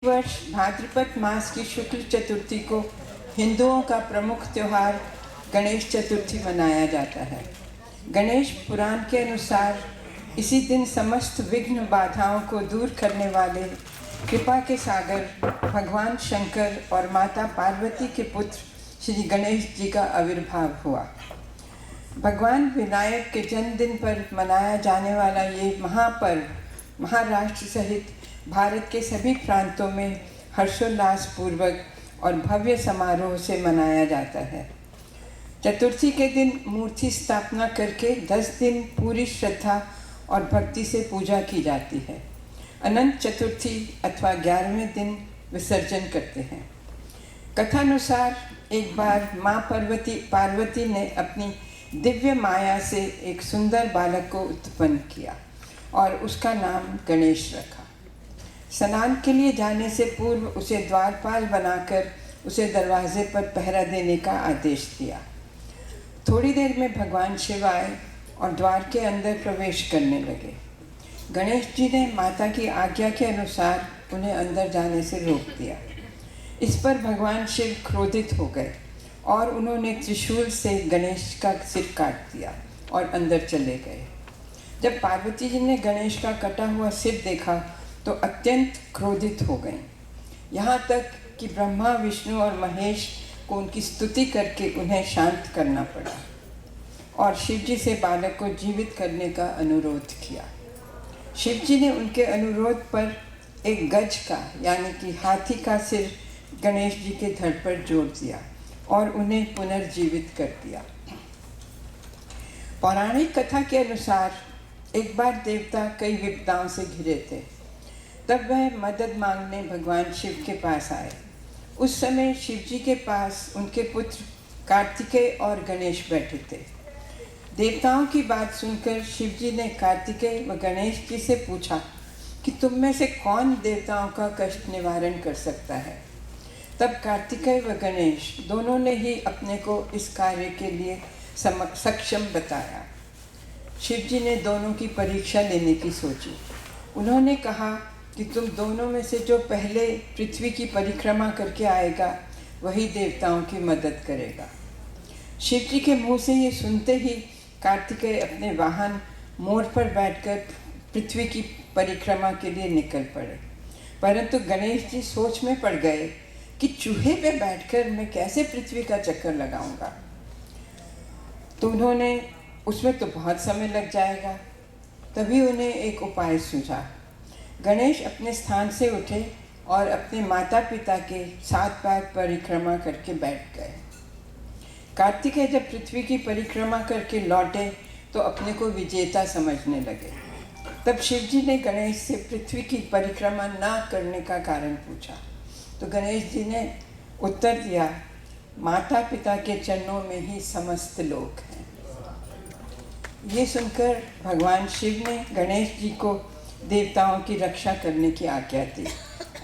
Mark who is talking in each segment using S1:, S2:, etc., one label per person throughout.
S1: वर्ष भाद्रपद मास की शुक्ल चतुर्थी को हिंदुओं का प्रमुख त्योहार गणेश चतुर्थी मनाया जाता है। गणेश पुराण के अनुसार इसी दिन समस्त विघ्न बाधाओं को दूर करने वाले कृपा के सागर भगवान शंकर और माता पार्वती के पुत्र श्री गणेश जी का आविर्भाव हुआ। भगवान विनायक के जन्मदिन पर मनाया जाने वाला ये महापर्व महाराष्ट्र सहित भारत के सभी प्रांतों में हर्षोल्लास पूर्वक और भव्य समारोह से मनाया जाता है। चतुर्थी के दिन मूर्ति स्थापना करके 10 दिन पूरी श्रद्धा और भक्ति से पूजा की जाती है। अनंत चतुर्थी अथवा 11वें दिन विसर्जन करते हैं। कथानुसार एक बार माँ पार्वती ने अपनी दिव्य माया से एक सुंदर बालक को उत्पन्न किया और उसका नाम गणेश रखा। स्नान के लिए जाने से पूर्व उसे द्वारपाल बनाकर उसे दरवाजे पर पहरा देने का आदेश दिया। थोड़ी देर में भगवान शिव आए और द्वार के अंदर प्रवेश करने लगे। गणेश जी ने माता की आज्ञा के अनुसार उन्हें अंदर जाने से रोक दिया। इस पर भगवान शिव क्रोधित हो गए और उन्होंने त्रिशूल से गणेश का सिर काट दिया और अंदर चले गए। जब पार्वती जी ने गणेश का कटा हुआ सिर देखा तो अत्यंत क्रोधित हो गए, यहाँ तक कि ब्रह्मा विष्णु और महेश को उनकी स्तुति करके उन्हें शांत करना पड़ा और शिव जी से बालक को जीवित करने का अनुरोध किया। शिव जी ने उनके अनुरोध पर एक गज का यानी कि हाथी का सिर गणेश जी के धड़ पर जोड़ दिया और उन्हें पुनर्जीवित कर दिया। पौराणिक कथा के अनुसार एक बार देवता कई विपदाओं से घिरे थे। तब वह मदद मांगने भगवान शिव के पास आए। उस समय शिव जी के पास उनके पुत्र कार्तिकेय और गणेश बैठे थे। देवताओं की बात सुनकर शिव जी ने कार्तिकेय व गणेश जी से पूछा कि तुम में से कौन देवताओं का कष्ट निवारण कर सकता है। तब कार्तिकेय व गणेश दोनों ने ही अपने को इस कार्य के लिए सक्षम बताया। शिव जी ने दोनों की परीक्षा लेने की सोची। उन्होंने कहा कि तुम दोनों में से जो पहले पृथ्वी की परिक्रमा करके आएगा वही देवताओं की मदद करेगा। शिव जी के मुँह से ये सुनते ही कार्तिकेय अपने वाहन मोर पर बैठकर पृथ्वी की परिक्रमा के लिए निकल पड़े। परंतु गणेश जी सोच में पड़ गए कि चूहे पे बैठकर मैं कैसे पृथ्वी का चक्कर लगाऊंगा। तो उन्होंने उसमें तो बहुत समय लग जाएगा। तभी उन्हें एक उपाय सूझा। गणेश अपने स्थान से उठे और अपने माता पिता के 7 बार परिक्रमा करके बैठ गए। कार्तिकेय जब पृथ्वी की परिक्रमा करके लौटे तो अपने को विजेता समझने लगे। तब शिव जी ने गणेश से पृथ्वी की परिक्रमा ना करने का कारण पूछा तो गणेश जी ने उत्तर दिया, माता पिता के चरणों में ही समस्त लोक हैं। ये सुनकर भगवान शिव ने गणेश जी को देवताओं की रक्षा करने की आज्ञा दी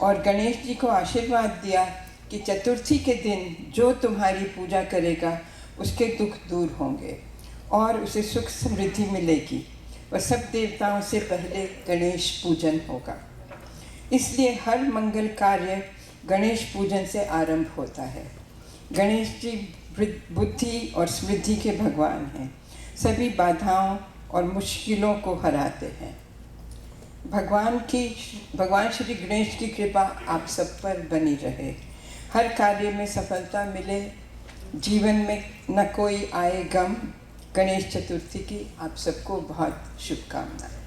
S1: और गणेश जी को आशीर्वाद दिया कि चतुर्थी के दिन जो तुम्हारी पूजा करेगा उसके दुख दूर होंगे और उसे सुख समृद्धि मिलेगी। वह सब देवताओं से पहले गणेश पूजन होगा। इसलिए हर मंगल कार्य गणेश पूजन से आरंभ होता है। गणेश जी बुद्धि और समृद्धि के भगवान हैं। सभी बाधाओं और मुश्किलों को हराते हैं। भगवान श्री गणेश की कृपा आप सब पर बनी रहे। हर कार्य में सफलता मिले, जीवन में न कोई आए गम। गणेश चतुर्थी की आप सबको बहुत शुभकामनाएं।